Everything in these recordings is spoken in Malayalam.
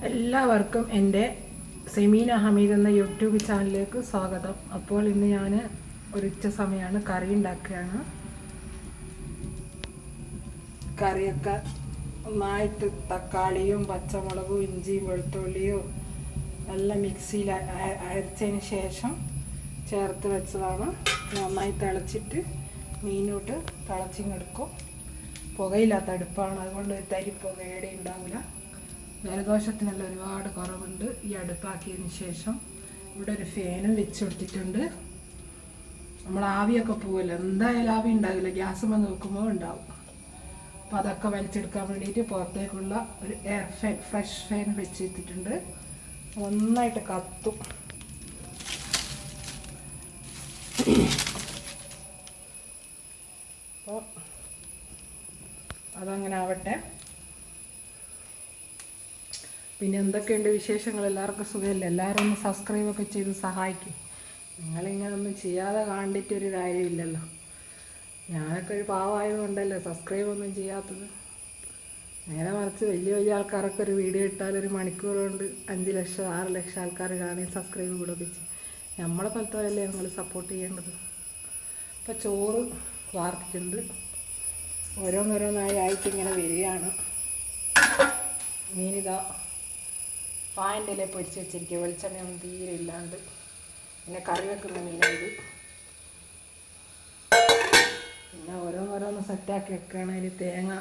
എല്ലാവർക്കും എൻ്റെ സെമീന ഹമീദ് എന്ന യൂട്യൂബ് ചാനലിലേക്ക് സ്വാഗതം. അപ്പോൾ ഇന്ന് ഞാൻ ഒരു ഉച്ച സമയമാണ് കറി ഉണ്ടാക്കുകയാണ്. കറിയൊക്കെ നന്നായിട്ട് തക്കാളിയും പച്ചമുളകും ഇഞ്ചിയും വെളുത്തുള്ളിയും എല്ലാം മിക്സിയിൽ അരച്ചതിന് ശേഷം ചേർത്ത് വെച്ചതാണ്. നന്നായി തിളച്ചിട്ട് മീനോട്ട് തിളച്ചിങ്ങെടുക്കും. പുകയില്ലാത്ത അടുപ്പാണ്, അതുകൊണ്ട് തരി പുകയുടെ ഉണ്ടാവില്ല. ജലദോഷത്തിനുള്ള ഒരുപാട് കുറവുണ്ട്. ഈ അടുപ്പാക്കിയതിന് ശേഷം ഇവിടെ ഒരു ഫാനും വെച്ച് കൊടുത്തിട്ടുണ്ട്. നമ്മൾ ആവിയൊക്കെ പോവില്ല, എന്തായാലും ആവി ഉണ്ടാവില്ല, ഗ്യാസ് വന്ന് നോക്കുമ്പോൾ ഉണ്ടാവും. അപ്പോൾ അതൊക്കെ വലിച്ചെടുക്കാൻ വേണ്ടിയിട്ട് പുറത്തേക്കുള്ള ഒരു എയർ ഫാൻ, ഫ്രഷ് ഫാൻ വെച്ചിട്ടുണ്ട്. നന്നായിട്ട് കത്തും. അപ്പോൾ അതങ്ങനെ ആവട്ടെ. പിന്നെ എന്തൊക്കെയുണ്ട് വിശേഷങ്ങൾ? എല്ലാവർക്കും സുഖമല്ലേ? എല്ലാവരും ഒന്ന് സബ്സ്ക്രൈബൊക്കെ ചെയ്ത് സഹായിക്കും. നിങ്ങളിങ്ങനെ ഒന്നും ചെയ്യാതെ കണ്ടിട്ടൊരു കാര്യമില്ലല്ലോ. ഞാനൊക്കെ ഒരു പാവമായതുകൊണ്ടല്ലേ സബ്സ്ക്രൈബൊന്നും ചെയ്യാത്തത്. നേരെ മറിച്ച് വലിയ വലിയ ആൾക്കാരൊക്കെ ഒരു വീഡിയോ ഇട്ടാൽ ഒരു മണിക്കൂർ കൊണ്ട് 5 ലക്ഷം 6 ലക്ഷം ആൾക്കാർ കാണി സബ്സ്ക്രൈബ് കൂടെ വെച്ച് നമ്മളെ പോലത്തോലല്ലേ നിങ്ങൾ സപ്പോർട്ട് ചെയ്യേണ്ടത്. അപ്പോൾ ചോറ് വാർത്തിട്ടുണ്ട്, ഓരോന്നോരോന്നായി ആയിട്ട് ഇങ്ങനെ വരികയാണ്. മീനിതാ പായൻ്റെ ഇല പൊരിച്ച് വെച്ചിരിക്കുക, വെളിച്ചെണ്ണയൊന്നും തീരെ ഇല്ലാണ്ട്. പിന്നെ കറി വെക്കുന്ന മീനായത്. പിന്നെ ഓരോന്നോരോന്ന് സെറ്റാക്കി വെക്കുകയാണ്. അതിൽ തേങ്ങ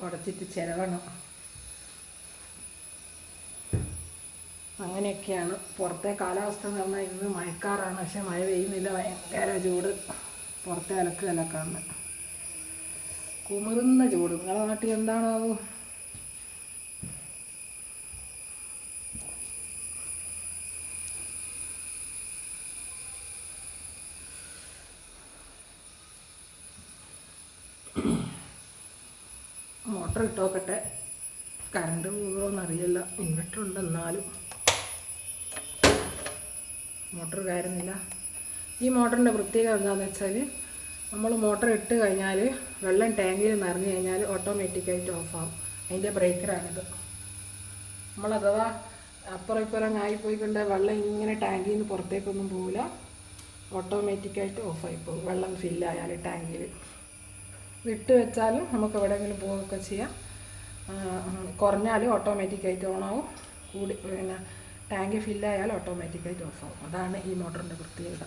ഉടച്ചിട്ട് ചിരവണം. അങ്ങനെയൊക്കെയാണ്. പുറത്തെ കാലാവസ്ഥ എന്ന് പറഞ്ഞാൽ ഇന്ന് മഴക്കാറാണ്, പക്ഷെ മഴ പെയ്യുന്നില്ല, ഭയങ്കര ചൂട്. പുറത്തെ അലക്കാണ്, കുമിറുന്ന ചൂട്. നിങ്ങളുടെ നാട്ടിൽ എന്താണാവോ? മോട്ടർ ഇട്ട് നോക്കട്ടെ, കറണ്ട് പോകുമോയെന്നറിയില്ല. ഇൻവെർട്ടർ ഉണ്ട്, എന്നാലും മോട്ടർ കയറുന്നില്ല. ഈ മോട്ടറിൻ്റെ പ്രത്യേകത എന്താണെന്ന് വെച്ചാൽ, നമ്മൾ മോട്ടർ ഇട്ട് കഴിഞ്ഞാൽ വെള്ളം ടാങ്കിൽ നിറഞ്ഞു കഴിഞ്ഞാൽ ഓട്ടോമാറ്റിക്കായിട്ട് ഓഫാകും. അതിൻ്റെ ബ്രേക്കറാണിത്. നമ്മളഥവാ അപ്പുറം ഇപ്പുറം ആയിപ്പോയി കൊണ്ട് വെള്ളം ഇങ്ങനെ ടാങ്കിൽ നിന്ന് പുറത്തേക്കൊന്നും പോവില്ല, ഓട്ടോമാറ്റിക്കായിട്ട് ഓഫായി പോകും. വെള്ളം ഫില്ലായാൽ ടാങ്കിൽ വിട്ട് വെച്ചാലും നമുക്ക് എവിടെയെങ്കിലും പോവുകയൊക്കെ ചെയ്യാം. കുറഞ്ഞാലും ഓട്ടോമാറ്റിക്കായിട്ട് ഓണാവും, കൂടി പിന്നെ ടാങ്ക് ഫില്ലായാൽ ഓട്ടോമാറ്റിക്കായിട്ട് ഓഫാവും. അതാണ് ഈ മോട്ടറിൻ്റെ പ്രത്യേകത,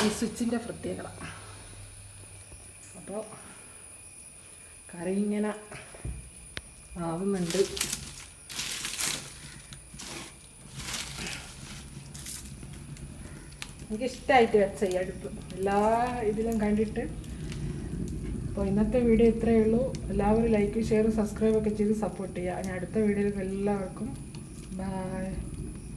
ഈ സ്വിച്ചിൻ്റെ പ്രത്യേകത. അപ്പോൾ കറി ഇങ്ങനെ ആവുന്നുണ്ട്. എനിക്കിഷ്ടമായിട്ട് വെച്ച ഈ അടുപ്പ് എല്ലാ ഇതിലും കണ്ടിട്ട്. അപ്പോൾ ഇന്നത്തെ വീഡിയോ ഇത്രയേ ഉള്ളൂ. എല്ലാവരും ലൈക്ക് ഷെയർ സബ്സ്ക്രൈബൊക്കെ ചെയ്ത് സപ്പോർട്ട് ചെയ്യുക. ഞാൻ അടുത്ത വീഡിയോയിൽ എല്ലാവർക്കും ബൈ.